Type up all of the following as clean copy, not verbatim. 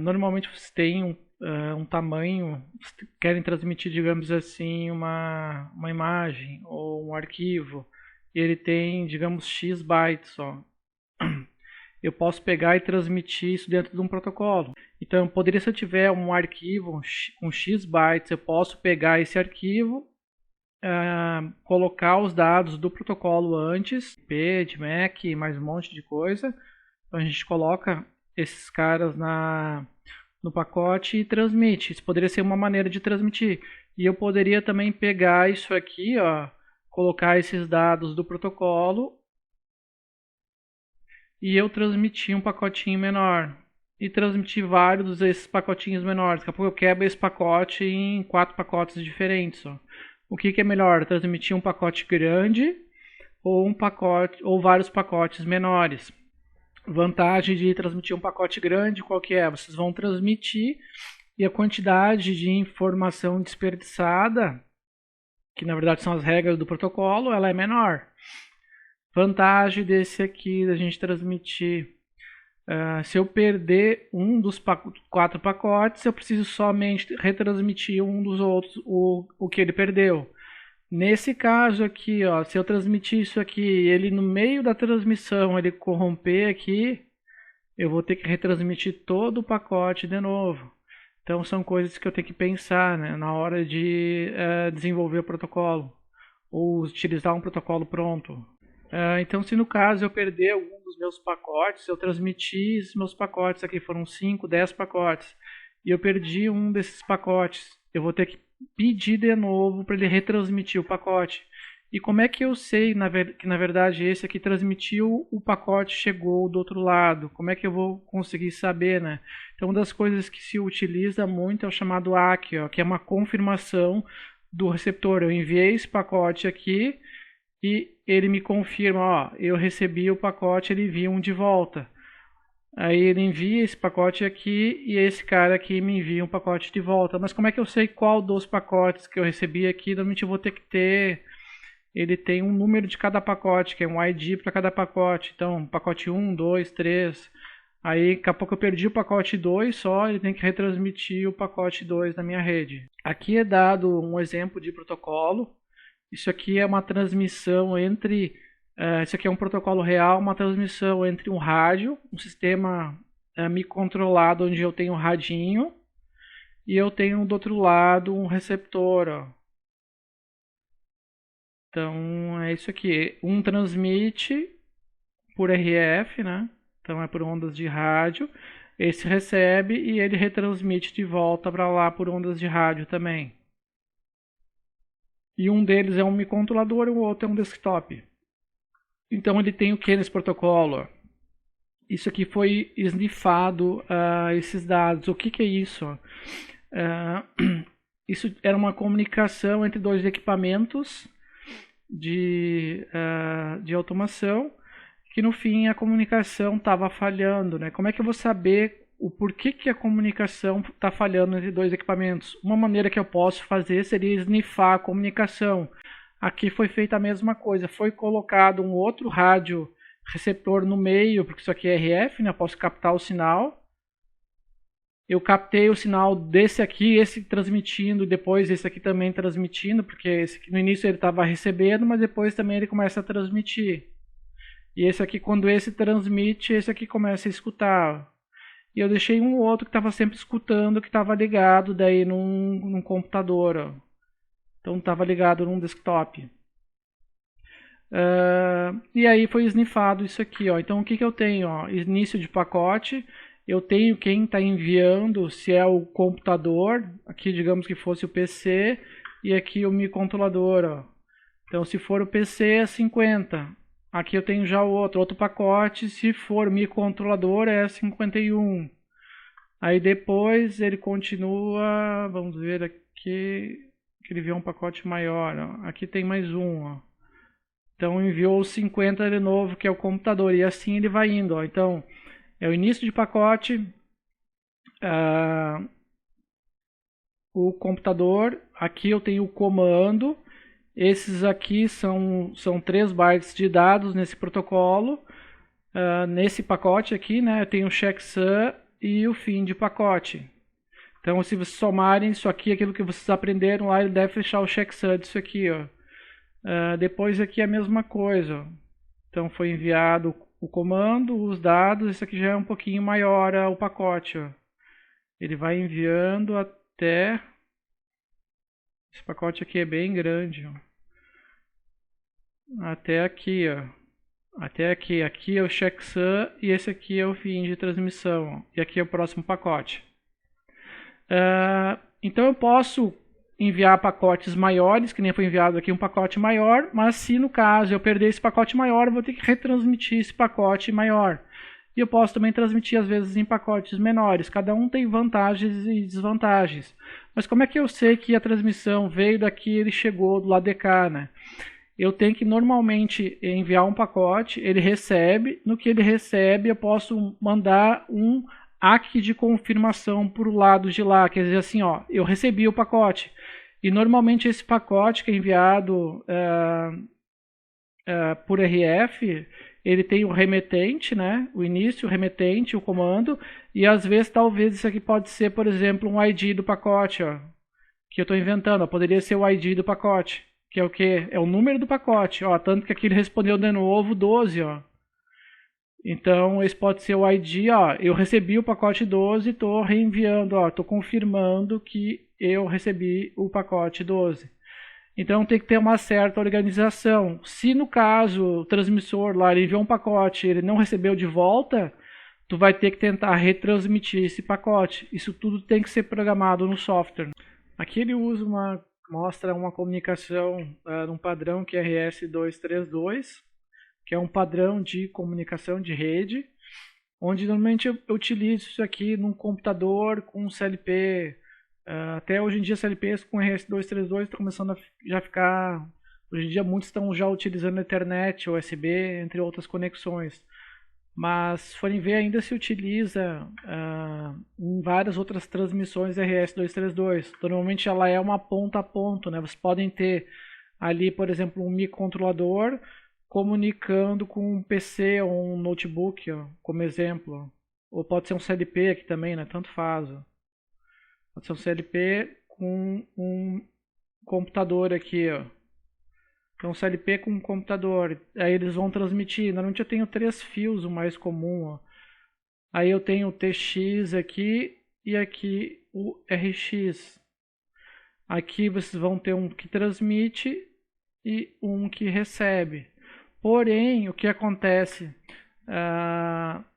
Normalmente você tem um tamanho, querem transmitir, digamos assim, uma imagem ou um arquivo, e ele tem, digamos, X bytes só. Eu posso pegar e transmitir isso dentro de um protocolo. Então, poderia, se eu tiver um arquivo com X bytes, eu posso pegar esse arquivo, colocar os dados do protocolo antes, IP, de MAC, mais um monte de coisa. Então, a gente coloca esses caras no pacote e transmite. Isso poderia ser uma maneira de transmitir. E eu poderia também pegar isso aqui, ó, colocar esses dados do protocolo e eu transmitir um pacotinho menor. E transmitir vários desses pacotinhos menores. Daqui a pouco eu quebro esse pacote em 4 pacotes diferentes. Ó. O que é melhor? Transmitir um pacote grande ou um pacote ou vários pacotes menores. Vantagem de transmitir um pacote grande, qual que é? Vocês vão transmitir e a quantidade de informação desperdiçada, que na verdade são as regras do protocolo, ela é menor. Vantagem desse aqui, da gente transmitir, se eu perder um dos 4 pacotes, eu preciso somente retransmitir um dos outros, o que ele perdeu. Nesse caso aqui, ó, se eu transmitir isso aqui, ele no meio da transmissão, ele corromper aqui, eu vou ter que retransmitir todo o pacote de novo. Então são coisas que eu tenho que pensar, né, na hora de desenvolver o protocolo, ou utilizar um protocolo pronto. Então, se no caso eu perder algum dos meus pacotes, eu transmiti esses meus pacotes aqui, foram 5, 10 pacotes, e eu perdi um desses pacotes, eu vou ter que pedir de novo para ele retransmitir o pacote. E como é que eu sei que na verdade esse aqui transmitiu, o pacote chegou do outro lado? Como é que eu vou conseguir saber, né? Então, uma das coisas que se utiliza muito é o chamado ACK, ó, que é uma confirmação do receptor. Eu enviei esse pacote aqui, e ele me confirma, ó, eu recebi o pacote, ele envia um de volta. Aí ele envia esse pacote aqui e esse cara aqui me envia um pacote de volta. Mas como é que eu sei qual dos pacotes que eu recebi aqui? Normalmente eu vou ter que ter, ele tem um número de cada pacote, que é um ID para cada pacote. Então, pacote 1, 2, 3. Aí, daqui a pouco eu perdi o pacote 2 só, ele tem que retransmitir o pacote 2 na minha rede. Aqui é dado um exemplo de protocolo. Isso aqui é uma transmissão entre, isso aqui é um protocolo real, uma transmissão entre um rádio, um sistema microcontrolado onde eu tenho um radinho e eu tenho do outro lado um receptor. Ó. Então é isso aqui. Um transmite por RF, né? Então é por ondas de rádio. Esse recebe e ele retransmite de volta para lá por ondas de rádio também. E um deles é um microcontrolador e o outro é um desktop. Então ele tem o que nesse protocolo? Isso aqui foi snifado, esses dados. O que é isso? Isso era uma comunicação entre dois equipamentos de automação, que no fim a comunicação estava falhando. Né? Como é que eu vou saber o porquê que a comunicação está falhando entre dois equipamentos? Uma maneira que eu posso fazer seria snifar a comunicação. Aqui foi feita a mesma coisa, foi colocado um outro rádio receptor no meio, porque isso aqui é RF, né? Eu posso captar o sinal. Eu captei o sinal desse aqui, esse transmitindo, e depois esse aqui também transmitindo, porque esse aqui, no início ele estava recebendo, mas depois também ele começa a transmitir. E esse aqui, quando esse transmite, esse aqui começa a escutar. E eu deixei um outro que estava sempre escutando, que estava ligado daí num computador. Ó. Então estava ligado num desktop. E aí foi snifado isso aqui. Ó. Então o que eu tenho? Ó? Início de pacote. Eu tenho quem está enviando, se é o computador. Aqui digamos que fosse o PC. E aqui o microcontrolador. Ó. Então se for o PC é 50. Aqui eu tenho já outro pacote, se for microcontrolador é 51. Aí depois ele continua, vamos ver aqui, que ele enviou um pacote maior. Ó. Aqui tem mais um. Ó. Então enviou 50 de novo, que é o computador, e assim ele vai indo. Ó. Então é o início de pacote, o computador, aqui eu tenho o comando. Esses aqui são 3 bytes de dados nesse protocolo. Nesse pacote aqui, né, eu tenho o checksum e o fim de pacote. Então, se vocês somarem isso aqui, aquilo que vocês aprenderam lá, ele deve fechar o checksum disso aqui, ó. Depois aqui é a mesma coisa, ó. Então, foi enviado o comando, os dados, isso aqui já é um pouquinho maior o pacote, ó. Ele vai enviando até... Esse pacote aqui é bem grande, ó. Até aqui, ó. Até aqui. Aqui é o checksum e esse aqui é o fim de transmissão, ó. E aqui é o próximo pacote. Então eu posso enviar pacotes maiores, que nem foi enviado aqui um pacote maior, mas se no caso eu perder esse pacote maior, eu vou ter que retransmitir esse pacote maior. E eu posso também transmitir às vezes em pacotes menores. Cada um tem vantagens e desvantagens. Mas como é que eu sei que a transmissão veio daqui e ele chegou do lado de cá, né? Eu tenho que normalmente enviar um pacote, ele recebe, no que ele recebe eu posso mandar um ACK de confirmação para o lado de lá, quer dizer assim, ó, eu recebi o pacote. E normalmente esse pacote que é enviado por RF, ele tem o remetente, né? O início, o remetente, o comando, e às vezes talvez isso aqui pode ser, por exemplo, um ID do pacote, ó, que eu estou inventando, ó, poderia ser o ID do pacote, que é o que? É o número do pacote, ó, tanto que aqui ele respondeu de novo 12, ó. Então, esse pode ser o ID, ó, eu recebi o pacote 12 e estou reenviando, ó, estou confirmando que eu recebi o pacote 12. Então, tem que ter uma certa organização. Se no caso o transmissor lá ele enviou um pacote e ele não recebeu de volta, tu vai ter que tentar retransmitir esse pacote. Isso tudo tem que ser programado no software. Aqui ele mostra uma comunicação num padrão que é RS232. Que é um padrão de comunicação de rede, onde normalmente eu utilizo isso aqui num computador com CLP. Até hoje em dia CLPs com RS232 está começando a já ficar... Hoje em dia muitos estão já utilizando Ethernet, USB, entre outras conexões. Mas se forem ver, ainda se utiliza em várias outras transmissões RS232. Normalmente ela é uma ponta a ponto, né? Vocês podem ter ali, por exemplo, um microcontrolador comunicando com um PC ou um notebook, ó, como exemplo. Ou pode ser um CLP aqui também, né? Tanto faz. Ó. Pode ser um CLP com um computador aqui, ó. Então, um CLP com um computador. Aí eles vão transmitir. Normalmente eu tenho 3 fios, o mais comum, ó. Aí eu tenho o TX aqui e aqui o RX. Aqui vocês vão ter um que transmite e um que recebe. Porém, o que acontece?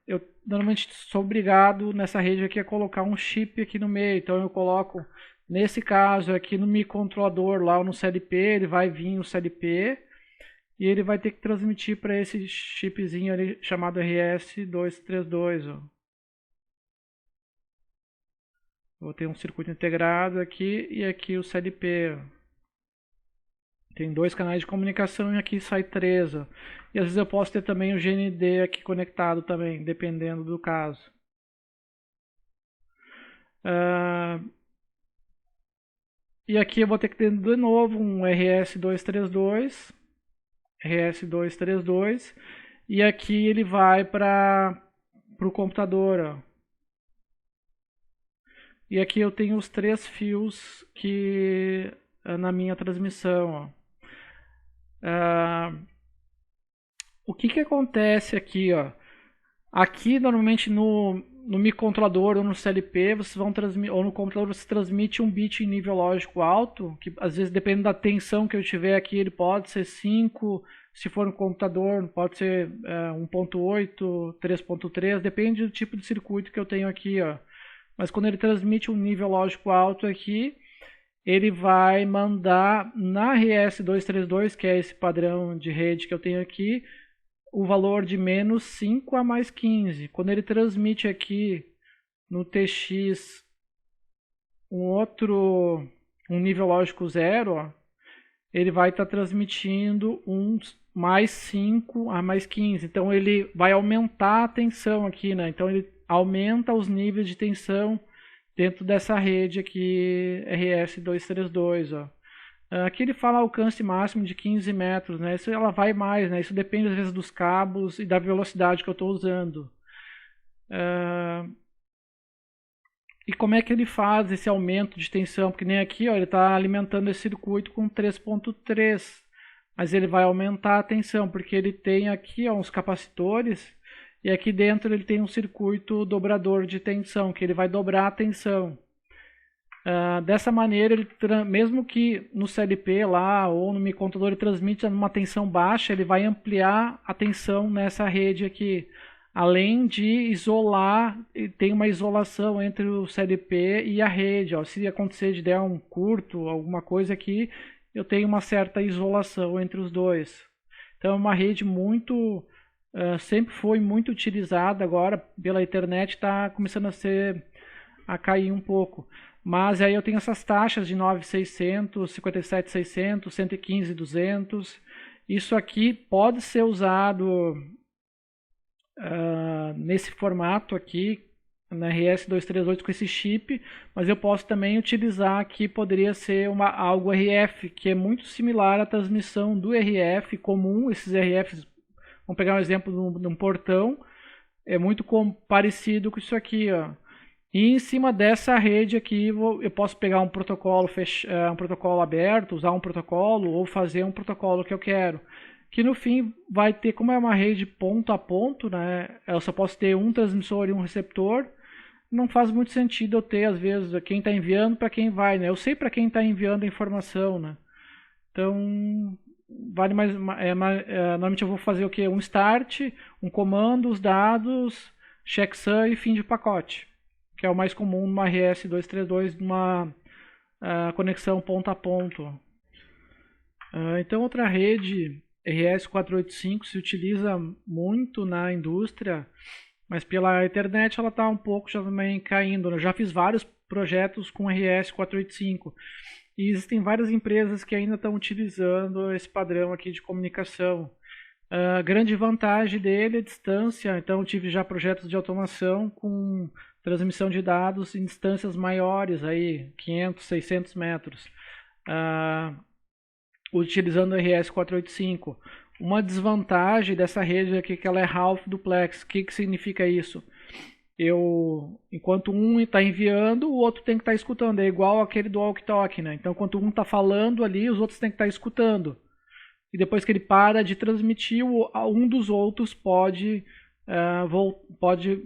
Eu normalmente sou obrigado nessa rede aqui a colocar um chip aqui no meio. Então eu coloco, nesse caso aqui no microcontrolador lá ou no CLP, ele vai vir o CLP e ele vai ter que transmitir para esse chipzinho ali chamado RS232. Ó. Vou ter um circuito integrado aqui e aqui o CLP. Ó. Tem 2 canais de comunicação e aqui sai 3. Ó. E às vezes eu posso ter também o GND aqui conectado também, dependendo do caso. E aqui eu vou ter que ter de novo um RS232. RS232. E aqui ele vai para o computador. Ó. E aqui eu tenho os 3 fios que na minha transmissão. Ó. O que acontece aqui, ó? Aqui normalmente no microcontrolador ou no CLP vocês vão transmitir, ou no computador você transmite um bit em nível lógico alto, que às vezes dependendo da tensão que eu tiver aqui, ele pode ser 5, se for no computador pode ser 1.8, 3.3, depende do tipo de circuito que eu tenho aqui, ó. Mas quando ele transmite um nível lógico alto aqui, ele vai mandar na RS232, que é esse padrão de rede que eu tenho aqui, o valor de menos 5 a mais 15. Quando ele transmite aqui no TX um nível lógico 0, ó, ele vai estar transmitindo um mais 5 a mais 15. Então ele vai aumentar a tensão aqui, né? Então ele aumenta os níveis de tensão dentro dessa rede aqui RS232, ó. Aqui ele fala alcance máximo de 15 metros, né? Isso ela vai mais, né? Isso depende às vezes dos cabos e da velocidade que eu estou usando. E como é que ele faz esse aumento de tensão? Porque nem aqui, ó, ele está alimentando esse circuito com 3.3, mas ele vai aumentar a tensão, porque ele tem aqui, ó, uns capacitores, e aqui dentro ele tem um circuito dobrador de tensão, que ele vai dobrar a tensão. Dessa maneira, ele mesmo que no CLP lá ou no microcontrolador ele transmita numa tensão baixa, ele vai ampliar a tensão nessa rede aqui. Além de isolar, tem uma isolação entre o CLP e a rede. Ó. Se acontecer de der um curto, alguma coisa aqui, eu tenho uma certa isolação entre os dois. Então é uma rede muito, sempre foi muito utilizada, agora pela internet está começando a cair um pouco. Mas aí eu tenho essas taxas de 9.600, 57.600, 115.200. Isso aqui pode ser usado nesse formato aqui, na RS-238 com esse chip, mas eu posso também utilizar aqui, poderia ser algo RF, que é muito similar à transmissão do RF comum. Esses RFs, vamos pegar um exemplo de um portão, é muito parecido com isso aqui, ó. E em cima dessa rede aqui eu posso pegar um protocolo, um protocolo aberto, usar um protocolo ou fazer um protocolo que eu quero. Que no fim vai ter, como é uma rede ponto a ponto, né? Eu só posso ter um transmissor e um receptor. Não faz muito sentido eu ter, às vezes, quem está enviando para quem vai, né? Eu sei para quem está enviando a informação, né? Então, vale mais. Normalmente eu vou fazer o quê? Um start, um comando, os dados, checksum e fim de pacote, que é o mais comum numa RS-232, numa conexão ponto a ponto. Então, outra rede, RS-485, se utiliza muito na indústria, mas pela internet ela está um pouco já também caindo. Eu já fiz vários projetos com RS-485 e existem várias empresas que ainda estão utilizando esse padrão aqui de comunicação. A grande vantagem dele é a distância, então eu tive já projetos de automação com transmissão de dados em distâncias maiores, aí 500, 600 metros, utilizando o RS-485. Uma desvantagem dessa rede é que ela é half duplex. O que significa isso? Enquanto um está enviando, o outro tem que estar escutando. É igual aquele do walkie-talkie, né? Então, enquanto um está falando ali, os outros têm que estar escutando. E depois que ele para de transmitir, um dos outros pode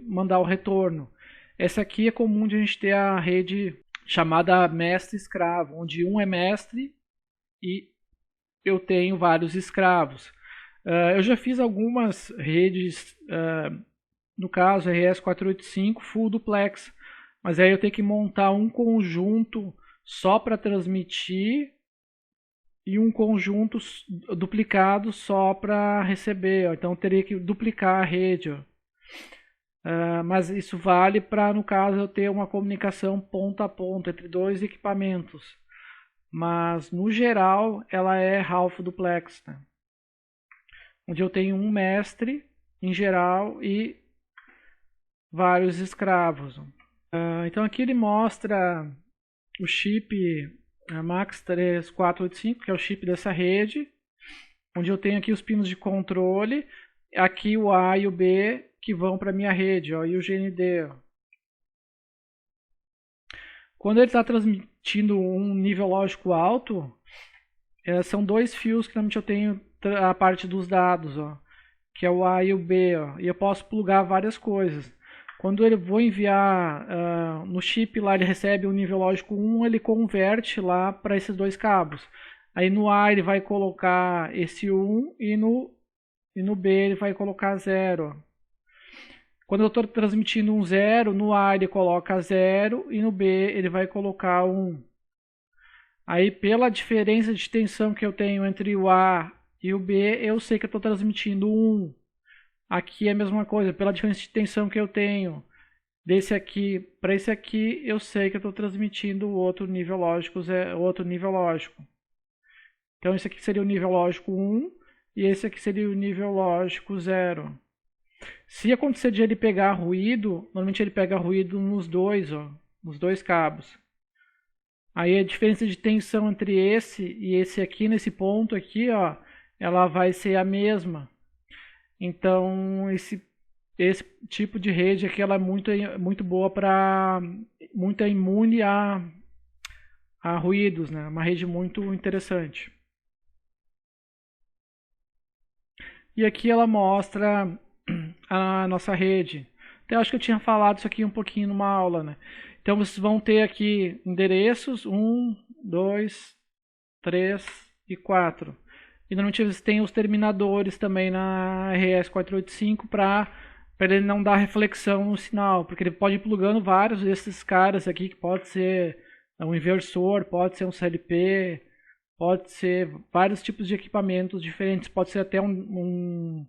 mandar o retorno. Essa aqui é comum de a gente ter a rede chamada mestre-escravo, onde um é mestre e eu tenho vários escravos. Eu já fiz algumas redes, no caso RS-485 full duplex, mas aí eu tenho que montar um conjunto só para transmitir e um conjunto duplicado só para receber. Então eu teria que duplicar a rede. Mas isso vale para, no caso, eu ter uma comunicação ponto a ponto entre dois equipamentos. Mas no geral ela é half duplex, né? Onde eu tenho um mestre em geral e vários escravos. Então aqui ele mostra o chip MAX3485, que é o chip dessa rede, onde eu tenho aqui os pinos de controle, aqui o A e o B que vão para a minha rede, ó, e o GND. Ó. Quando ele está transmitindo um nível lógico alto, são dois fios que normalmente eu tenho a parte dos dados, ó, que é o A e o B, ó, e eu posso plugar várias coisas. Quando eu vou enviar no chip lá, ele recebe o nível lógico 1, ele converte lá para esses dois cabos. Aí no A ele vai colocar esse 1 e no B ele vai colocar 0. Quando eu estou transmitindo um 0, no A ele coloca 0 e no B ele vai colocar 1. Aí pela diferença de tensão que eu tenho entre o A e o B, eu sei que eu estou transmitindo 1. Aqui é a mesma coisa, pela diferença de tensão que eu tenho desse aqui para esse aqui, eu sei que eu estou transmitindo outro nível lógico, outro nível lógico. Então esse aqui seria o nível lógico 1 e esse aqui seria o nível lógico 0. Se acontecer de ele pegar ruído, normalmente ele pega ruído nos dois cabos. Aí a diferença de tensão entre esse e esse aqui, nesse ponto aqui, ó, ela vai ser a mesma. Então esse tipo de rede aqui ela é muito boa para muito imune a ruídos, né? Uma rede muito interessante. E aqui ela mostra a nossa rede. Então, eu acho que eu tinha falado isso aqui um pouquinho numa aula, né? Então, vocês vão ter aqui endereços 1, 2, 3 e 4. E normalmente eles têm os terminadores também na RS485 para ele não dar reflexão no sinal, porque ele pode ir plugando vários desses caras aqui, que pode ser um inversor, pode ser um CLP, pode ser vários tipos de equipamentos diferentes, pode ser até um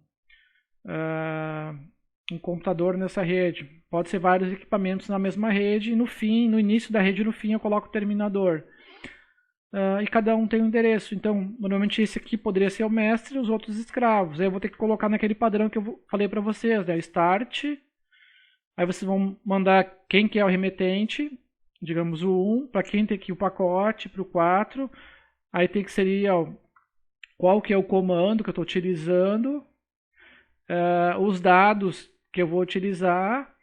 computador nessa rede, pode ser vários equipamentos na mesma rede, e no início da rede, no fim, eu coloco o terminador. E cada um tem um endereço. Então, normalmente esse aqui poderia ser o mestre e os outros escravos. Aí eu vou ter que colocar naquele padrão que eu falei para vocês, né? Start. Aí vocês vão mandar quem que é o remetente, digamos o 1, para quem tem aqui o pacote, para o 4. Aí tem que seria qual que é o comando que eu estou utilizando, os dados que eu vou utilizar.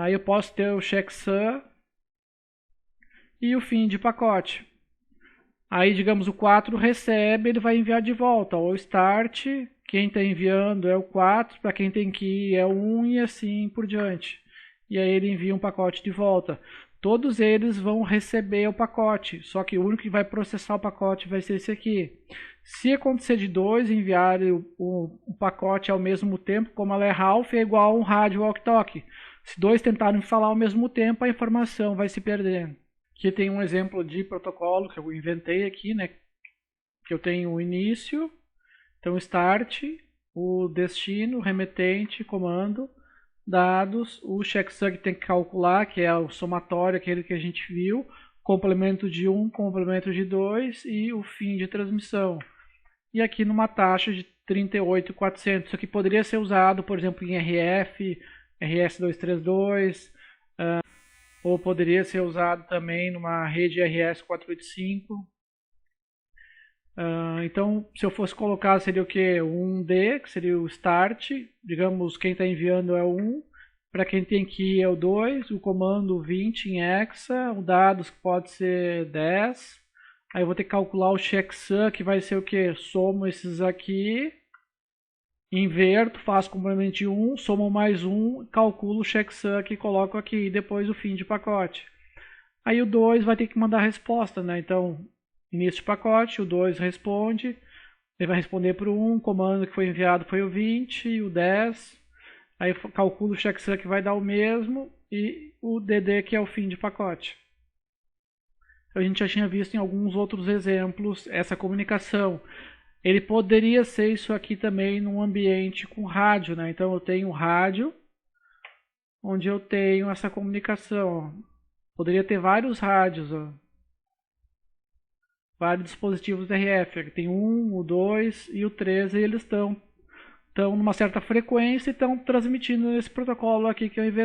Aí eu posso ter o checksum e o fim de pacote. Aí, digamos, o 4 recebe, ele vai enviar de volta. Ou start, quem está enviando é o 4, para quem tem que ir é o 1 e assim por diante. E aí ele envia um pacote de volta. Todos eles vão receber o pacote, só que o único que vai processar o pacote vai ser esse aqui. Se acontecer de dois enviarem o pacote ao mesmo tempo, como ela é half, é igual a um rádio walkie-talkie. Se dois tentarem falar ao mesmo tempo, a informação vai se perdendo. Aqui tem um exemplo de protocolo que eu inventei aqui, né? Que eu tenho o início, então start, o destino, remetente, comando, dados, o checksum que tem que calcular, que é o somatório, aquele que a gente viu, complemento de 1, complemento de 2 e o fim de transmissão. E aqui numa taxa de 38.400. Isso aqui poderia ser usado, por exemplo, em RF, RS232, ou poderia ser usado também numa rede RS485. Então, se eu fosse colocar, seria o que? O 1D, que seria o start. Digamos, quem está enviando é o 1. Para quem tem que ir é o 2. O comando 20 em hexa. O dados que pode ser 10. Aí eu vou ter que calcular o checksum, que vai ser o que? Somo esses aqui. Inverto, faço complemento de 1, somo mais 1, calculo o checksum que coloco aqui e depois o fim de pacote. Aí o 2 vai ter que mandar a resposta, né? Então, início de pacote, o 2 responde, ele vai responder para o 1, o comando que foi enviado foi o 20, o 10, aí calculo o checksum que vai dar o mesmo e o DD que é o fim de pacote. A gente já tinha visto em alguns outros exemplos essa comunicação. Ele poderia ser isso aqui também num ambiente com rádio, né? Então eu tenho rádio, onde eu tenho essa comunicação. Poderia ter vários rádios, vários dispositivos RF. Tem um, o 2 e o 3, e eles estão numa certa frequência e estão transmitindo esse protocolo aqui que eu inventei.